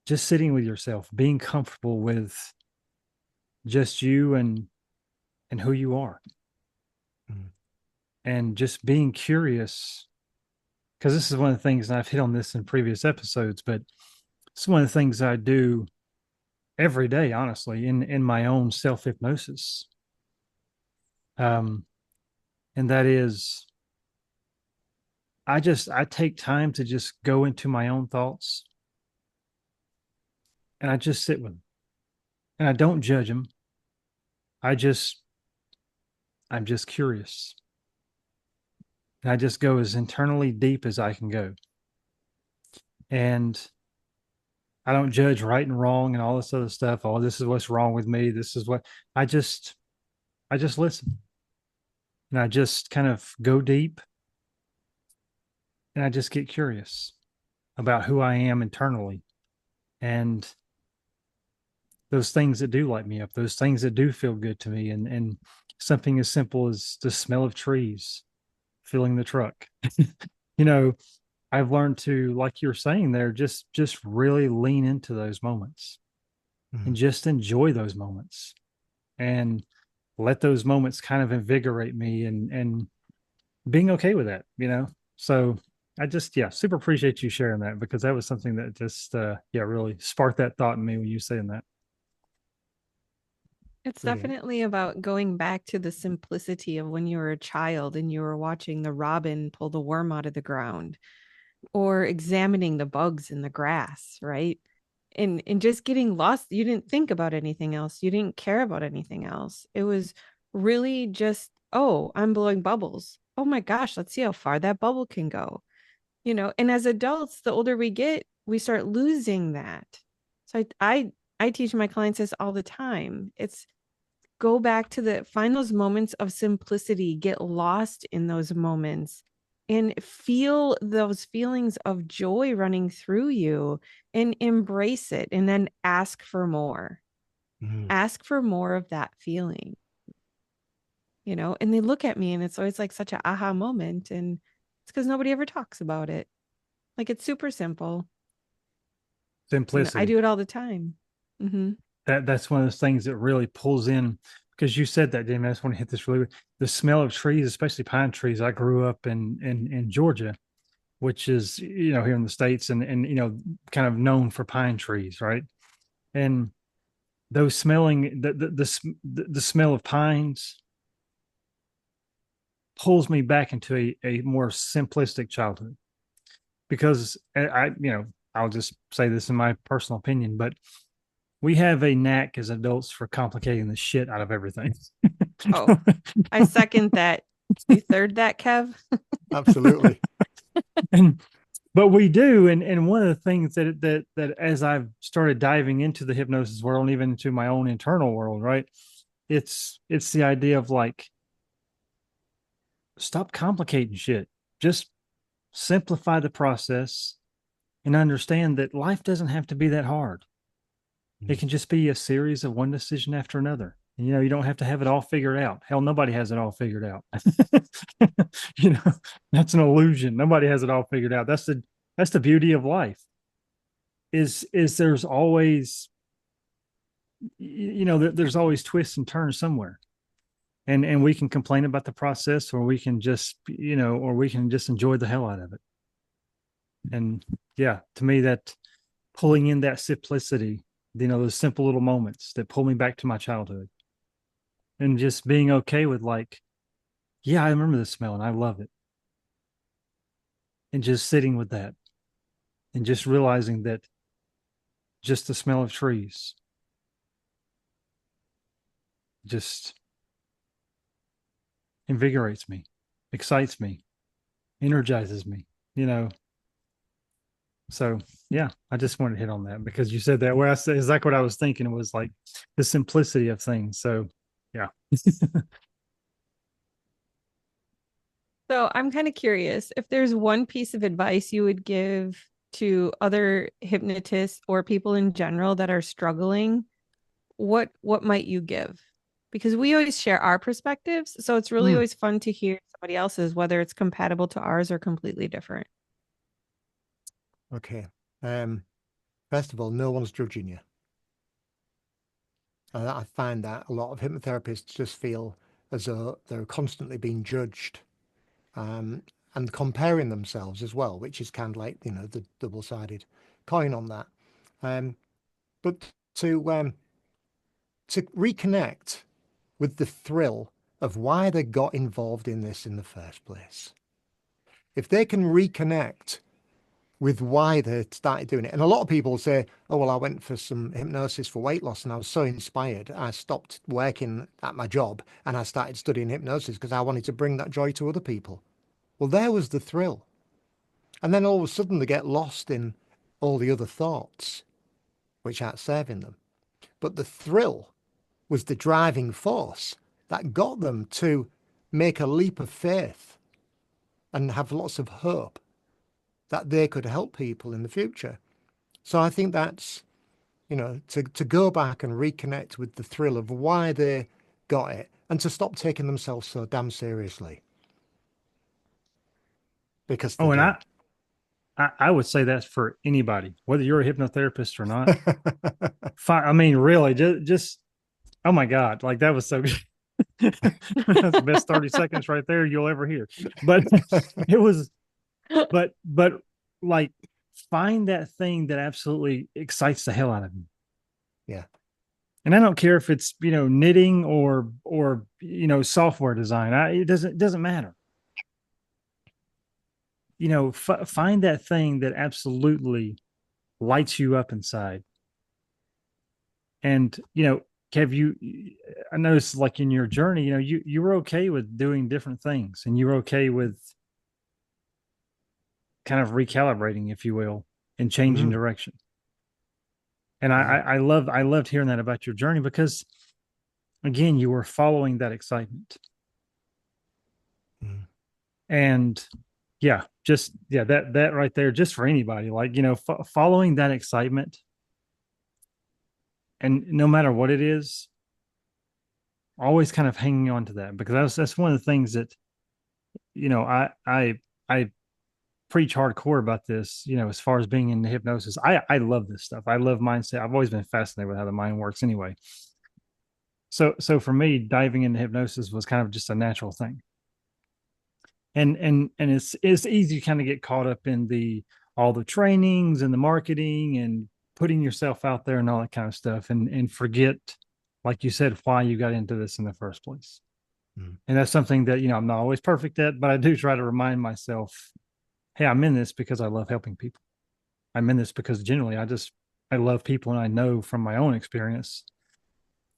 just sitting with yourself, being comfortable with just you and who you are, Mm. and just being curious. Because this is one of the things, and I've hit on this in previous episodes, but it's one of the things I do every day, honestly, in my own self hypnosis. And that is, I take time to just go into my own thoughts, and I just sit with them, and I don't judge them. I just I'm just curious, and I just go as internally deep as I can go, and I don't judge right and wrong and all this other stuff. Oh, this is what's wrong with me. This is what I just I just listen, and I just kind of go deep, and I just get curious about who I am internally, and those things that do light me up, those things that do feel good to me, and something as simple as the smell of trees filling the truck. you know, I've learned to, like you're saying there, just really lean into those moments and Mm. just enjoy those moments and let those moments kind of invigorate me, and being okay with that. So I just, yeah, super appreciate you sharing that, because that was something that just yeah, really sparked that thought in me when you saying that. It's Brilliant. definitely about going back to the simplicity of when you were a child and you were watching the robin pull the worm out of the ground or examining the bugs in the grass, right? And just getting lost. You didn't think about anything else. You didn't care about anything else. It was really just, oh, I'm blowing bubbles. Oh my gosh, let's see how far that bubble can go. And as adults, the older we get, we start losing that. So I teach my clients this all the time. It's go back to find those moments of simplicity, get lost in those moments and feel those feelings of joy running through you and embrace it, and then ask for more. Mm. Ask for more of that feeling, and they look at me and it's always like such an aha moment, and it's because nobody ever talks about it. Like it's super simple. I Simplicity. do it all the time. Mm-hmm. That's one of those things that really pulls in, because you said that, Damon. I just want to hit this really. The smell of trees, especially pine trees. I grew up in Georgia, which is, here in the States, and kind of known for pine trees, right? And those smelling the smell of pines pulls me back into a more simplistic childhood, because I'll just say this in my personal opinion, but we have a knack as adults for complicating the shit out of everything. Oh, I second that. You third that, Kev? Absolutely. and but we do, and one of the things that as I've started diving into the hypnosis world, and even into my own internal world, right, it's the idea of like, stop complicating shit, just simplify the process, and understand that life doesn't have to be that hard. It Mm. can just be a series of one decision after another. You don't have to have it all figured out. Hell, nobody has it all figured out. you know, that's an illusion. Nobody has it all figured out. That's the beauty of life. Is there's always, there's always twists and turns somewhere. And we can complain about the process, or we can just, or we can just enjoy the hell out of it. And yeah, to me, that pulling in that simplicity, those simple little moments that pull me back to my childhood, and just being okay with, like, yeah, I remember the smell and I love it. And just sitting with that, and just realizing that just the smell of trees just invigorates me, excites me, energizes me, you know. So yeah, I just wanted to hit on that because you said that. Where I said exactly what I was thinking. It was like the simplicity of things. So yeah. So I'm kind of curious if there's one piece of advice you would give to other hypnotists or people in general that are struggling, what might you give? because we always share our perspectives. So it's really Mm, always fun to hear somebody else's, whether it's compatible to ours or completely different. okay. Um, First of all, no one's judging you. And I find that a lot of hypnotherapists just feel as though they're constantly being judged, um, and comparing themselves as well, which is kind of like, the double-sided coin on that. Um, but to reconnect with the thrill of why they got involved in this in the first place. If they can reconnect with why they started doing it. And a lot of people say, oh, well, I went for some hypnosis for weight loss and I was so inspired. I stopped working at my job and I started studying hypnosis because I wanted to bring that joy to other people. Well, there was the thrill. And then all of a sudden they get lost in all the other thoughts, which aren't serving them. But the thrill was the driving force that got them to make a leap of faith and have lots of hope that they could help people in the future. So I think that's, to go back and reconnect with the thrill of why they got it and to stop taking themselves so damn seriously because they Oh, and do. I would say that's for anybody, whether you're a hypnotherapist or not. I mean, really, just oh my God, like that was so good. That's the best 30 seconds right there you'll ever hear. But it was, but like find that thing that absolutely excites the hell out of you. Yeah. And I don't care if it's, knitting or software design. It doesn't matter. Find that thing that absolutely lights you up inside. And Kev, I noticed like in your journey, you were okay with doing different things, and you were okay with kind of recalibrating, if you will, and changing Mm, direction. And yeah. I loved hearing that about your journey because again, you were following that excitement. Mm, And yeah, just yeah, that right there, just for anybody, like following that excitement, and no matter what it is, always kind of hanging on to that, because that's one of the things that I preach hardcore about this. As far as being in hypnosis, I love this stuff. I love mindset. I've always been fascinated with how the mind works. Anyway, so for me, diving into hypnosis was kind of just a natural thing. And it's easy to kind of get caught up in the all the trainings and the marketing and putting yourself out there and all that kind of stuff, and forget, like you said, why you got into this in the first place. mm, And that's something that I'm not always perfect at, but I do try to remind myself, hey, I'm in this because I love helping people. I'm in this because generally I love people, and I know from my own experience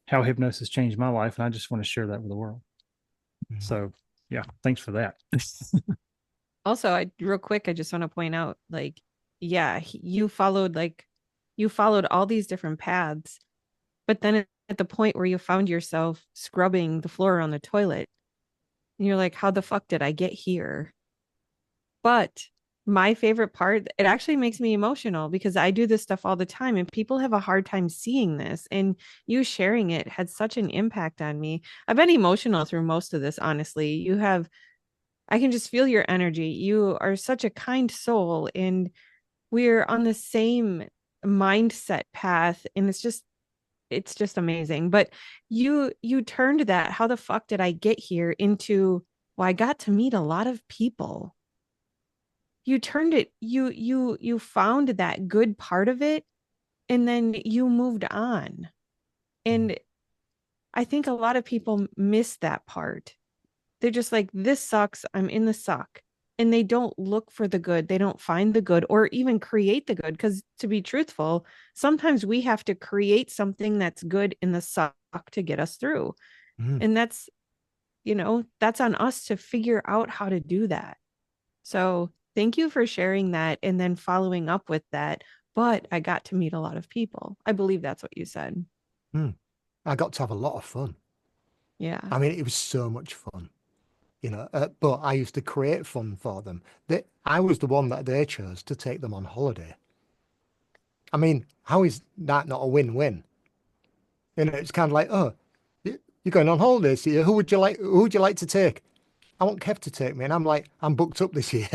how hypnosis changed my life, and I just want to share that with the world. mm, So yeah, thanks for that. Also, I real quick, I just want to point out, like, yeah, you followed all these different paths, but then at the point where you found yourself scrubbing the floor on the toilet, and you're like, how the fuck did I get here? But my favorite part, it actually makes me emotional because I do this stuff all the time and people have a hard time seeing this. And you sharing it had such an impact on me. I've been emotional through most of this, honestly. I can just feel your energy. You are such a kind soul and we're on the same mindset path. And it's just amazing. But you turned that, how the fuck did I get here, into, well, I got to meet a lot of people. You turned it, you found that good part of it, and then you moved on. mm, And I think a lot of people miss that part. They're just like, this sucks, I'm in the suck, and they don't look for the good, they don't find the good or even create the good, because to be truthful, sometimes we have to create something that's good in the suck to get us through. mm, And that's on us to figure out how to do that. So thank you for sharing that and then following up with that. But I got to meet a lot of people. I believe that's what you said. mm. I got to have a lot of fun. Yeah. I mean, it was so much fun, but I used to create fun for them. I was the one that they chose to take them on holiday. I mean, how is that not a win-win? It's kind of like, oh, you're going on holidays here. Who would you like to take? I want Kev to take me. And I'm like, I'm booked up this year.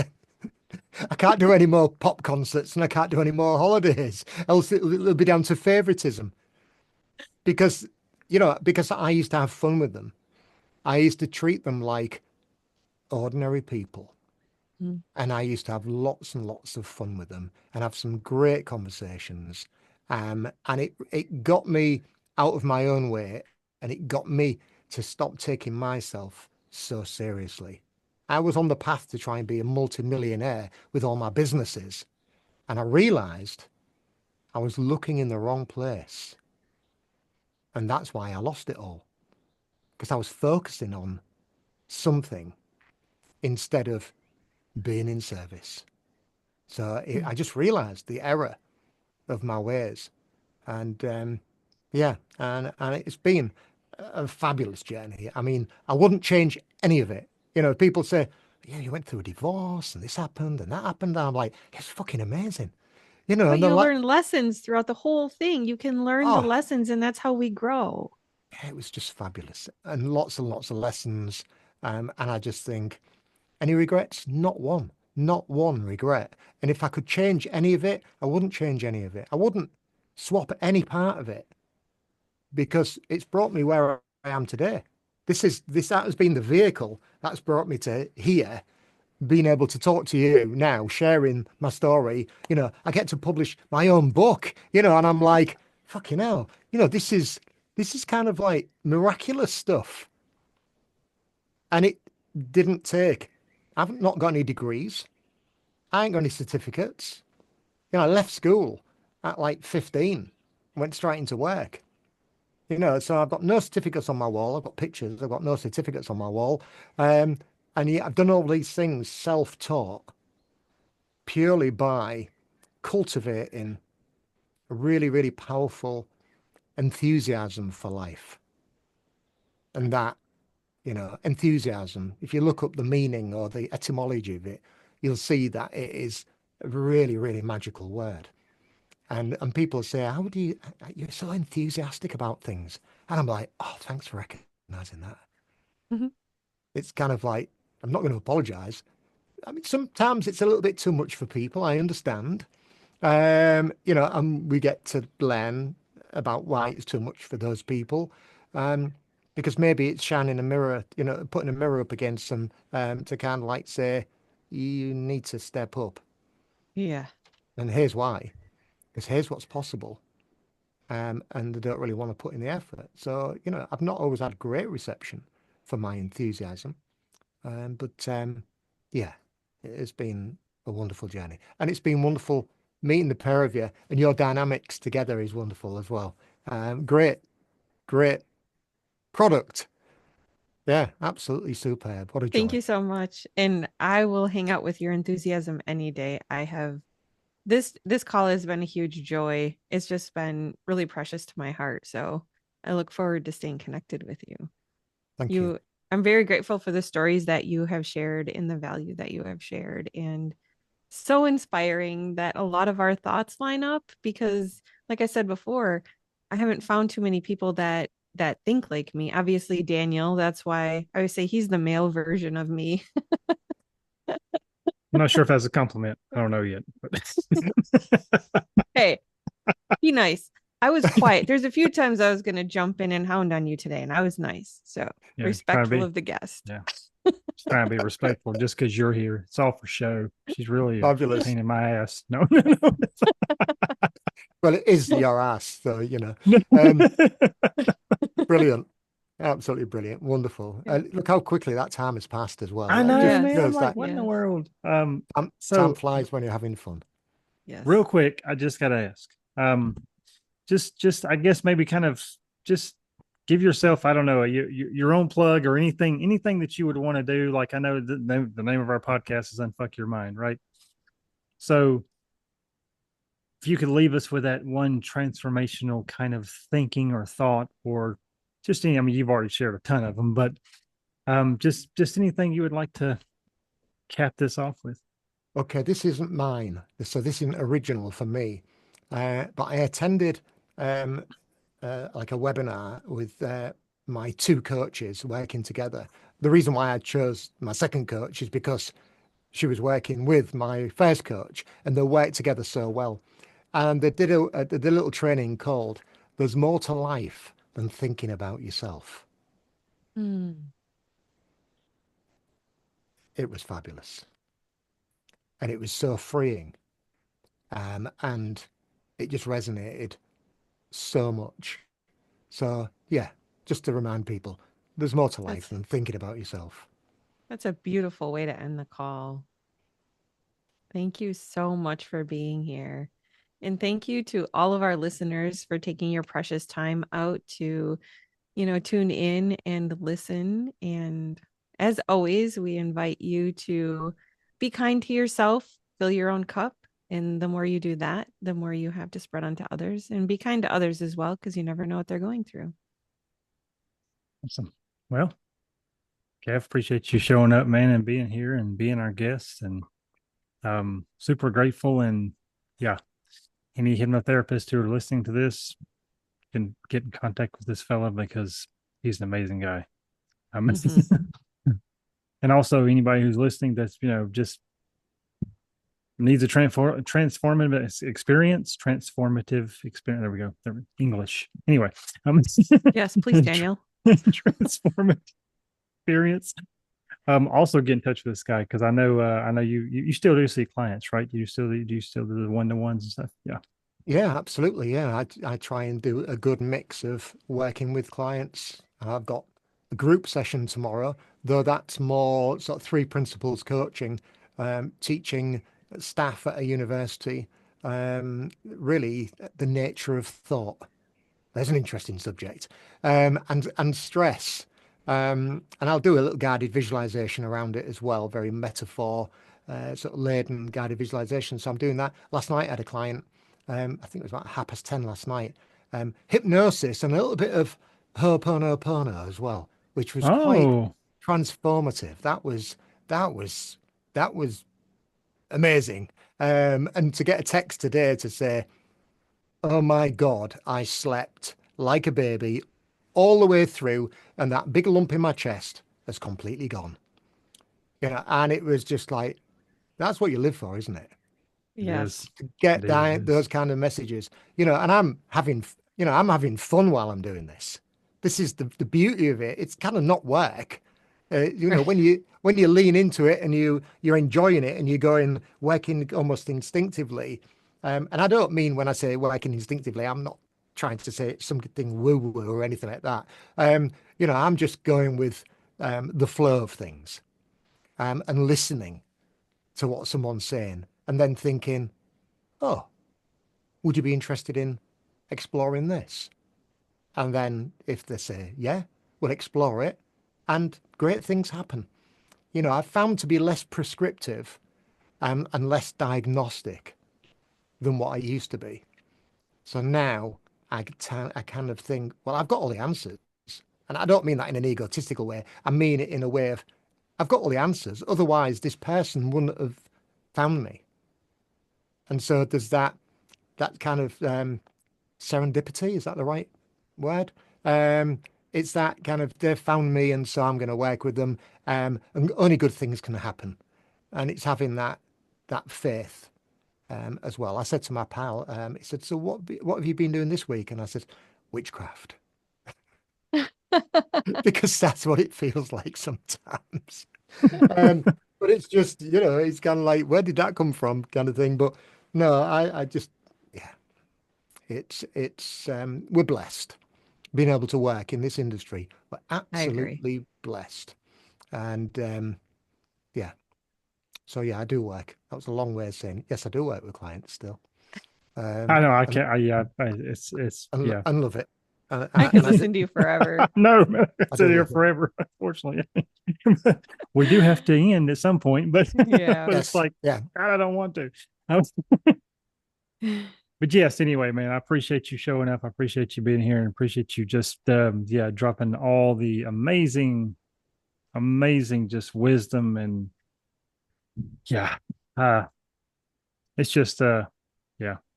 I can't do any more pop concerts and I can't do any more holidays. Else it'll be down to favoritism. Because, because I used to have fun with them. I used to treat them like ordinary people. Mm. And I used to have lots and lots of fun with them and have some great conversations. And it got me out of my own way and it got me to stop taking myself so seriously. I was on the path to try and be a multimillionaire with all my businesses. And I realized I was looking in the wrong place. And that's why I lost it all. Because I was focusing on something instead of being in service. So Mm. I just realized the error of my ways. And yeah, and it's been a fabulous journey. I mean, I wouldn't change any of it. People say, yeah, you went through a divorce and this happened and that happened. And I'm like, it's fucking amazing. But And they're you like, learn lessons throughout the whole thing. You can learn the oh, lessons, and that's how we grow. it was just fabulous and lots of lessons. And I just think, any regrets? Not one regret. And if I could change any of it, I wouldn't change any of it. I wouldn't swap any part of it because it's brought me where I am today. That has been the vehicle that's brought me to here, being able to talk to you now, sharing my story. I get to publish my own book, and I'm like, fucking hell, this is kind of like miraculous stuff. And it didn't take, I've not got any degrees. I ain't got any certificates. I left school at like 15, went straight into work. So I've got no certificates on my wall. I've got pictures. I've got no certificates on my wall. Um, and yet I've done all these things self-taught purely by cultivating a really, really powerful enthusiasm for life. And that, enthusiasm, if you look up the meaning or the etymology of it, you'll see that it is a really, really magical word. And people say, how do you're so enthusiastic about things. And I'm like, oh, thanks for recognizing that. Mhm. It's kind of like, I'm not going to apologize. I mean, sometimes it's a little bit too much for people. I understand. And we get to learn about why it's too much for those people. Um, because maybe it's shining a mirror, putting a mirror up against them, to kind of like say, you need to step up. Yeah. And here's why. Because here's what's possible. And they don't really want to put in the effort. So, I've not always had great reception for my enthusiasm. But yeah, it has been a wonderful journey. And it's been wonderful meeting the pair of you, and your dynamics together is wonderful as well. Great, great product. Yeah, absolutely superb. What a Thank joy. you so much. And I will hang out with your enthusiasm any day. I have this call has been a huge joy. It's just been really precious to my heart. So I look forward to staying connected with you. Thank you. You I'm very grateful for the stories that you have shared and the value that you have shared. And so inspiring that a lot of our thoughts line up because, like I said before, I haven't found too many people that think like me. Obviously Daniel, that's why I would say he's the male version of me. I'm not sure if that's a compliment. I don't know yet. But Hey, be nice. I was quiet. There's a few times I was going to jump in and hound on you today, and I was nice. So yeah, trying to respectful be of the guest. yeah, just trying to be respectful just because you're here. It's all for show. She's really a Fabulous. pain in my ass. No, no, Well, it is your ass, so, no. Um, brilliant. Absolutely brilliant. Wonderful. Yeah. Look how quickly that time has passed as well. I It know, just, Yes. man. I'm it's like, like what in the Yes. world? time So flies when you're having fun. Yes. real quick, I just gotta ask. Just I guess maybe kind of just give yourself, I don't know, your own plug or anything that you would want to do. Like I know the name of our podcast is Unfuck Your Mind, right? So if you could leave us with that one transformational kind of thinking or thought, or just any, I mean, you've already shared a ton of them, but just anything you would like to cap this off with. Okay, this isn't mine, so this isn't original for me. But I attended like a webinar with my two coaches working together. The reason why I chose my second coach is because she was working with my first coach and they worked together so well. And they did a little training called There's More to Life Than Thinking About Yourself. Mm. It was fabulous. And it was so freeing. And it just resonated so much. So, yeah, just to remind people, there's more to life That's than thinking about yourself. that's a beautiful way to end the call. Thank you so much for being here. And thank you to all of our listeners for taking your precious time out to, tune in and listen. And as always, we invite you to be kind to yourself, fill your own cup. And the more you do that, the more you have to spread onto others and be kind to others as well, because you never know what they're going through. Awesome. Well, Kev, appreciate you showing up, man, and being here and being our guest. And super grateful. And yeah, any hypnotherapists who are listening to this can get in contact with this fella because he's an amazing guy. Mhm. And also anybody who's listening that's, just needs a transformative experience. There we go. English. Anyway, Yes, please, Daniel. transformative experience. Also get in touch with this guy because I know you still do see clients, right? Do you still do the one-to-ones and stuff? Yeah. Yeah, absolutely. Yeah, I try and do a good mix of working with clients. I've got a group session tomorrow, though that's more sort of three principles coaching, teaching staff at a university, really the nature of thought. There's an interesting subject. And stress. And I'll do a little guided visualization around it as well, very metaphor, sort of laden guided visualization. So I'm doing that. Last night I had a client, I think it was about 10:30 last night, hypnosis and a little bit of Ho'oponopono as well, which was quite Oh, transformative. That was amazing. And to get a text today to say, oh my God, I slept like a baby all the way through, and that big lump in my chest has completely gone. And it was just like, that's what you live for, isn't it? it Yes. is. To It get is. down those kind of messages, and I'm having fun while I'm doing this. This is the beauty of it. It's kind of not work. When you lean into it and you're enjoying it and you're going working almost instinctively. And I don't mean when I say working instinctively, I'm not trying to say it's something woo-woo or anything like that. I'm just going with the flow of things and listening to what someone's saying and then thinking, oh, would you be interested in exploring this? And then if they say, yeah, we'll explore it, and great things happen. I've found to be less prescriptive and less diagnostic than what I used to be. So now I kind of think, well, I've got all the answers. And I don't mean that in an egotistical way. I mean it in a way of, I've got all the answers. Otherwise, this person wouldn't have found me. And so there's that kind of serendipity. Is that the right word? Um, it's that kind of they've found me, and so I'm going to work with them, and only good things can happen. And it's having that faith as well. I said to my pal, he said, "So what have you been doing this week?" And I said, "Witchcraft," because that's what it feels like sometimes. But it's just it's kind of like, where did that come from, kind of thing. But no, I just yeah, it's we're blessed being able to work in this industry. We're I agree. absolutely blessed. And yeah, so yeah, I do work. That was a long way of saying yes, I do work with clients still. I know. I And can't. It's and, yeah. and love it. And, and I I could and I do listen to you forever. No, I it's in do here love it. forever, unfortunately. We do have to end at some point, but Yeah. but it's Yes, like yeah, God, I don't want to. But yes, anyway, man, I appreciate you showing up. I appreciate you being here and appreciate you just yeah, dropping all the amazing just wisdom and yeah. Uh it's just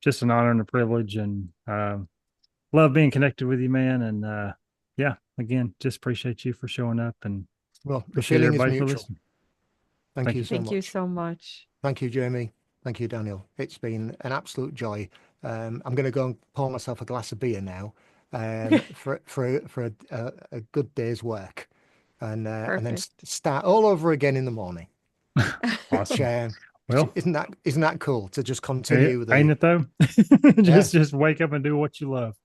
just an honor and a privilege and love being connected with you, man. And yeah, again, just appreciate you for showing up and Well, the appreciate feeling is everybody for mutual. listening. Thank Thank you you. so Thank you much. so much. Thank you, Jamie. Thank you, Daniel. It's been an absolute joy. I'm going to go and pour myself a glass of beer now, for a good day's work, and then Perfect. start all over again in the morning. Which, Awesome. Well, isn't that cool to just eh, continue ain't the it though? yeah, Just wake up and do what you love.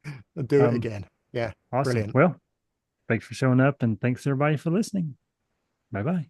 do it Um, again. Yeah, awesome. brilliant. Well, thanks for showing up and thanks everybody for listening. Bye bye.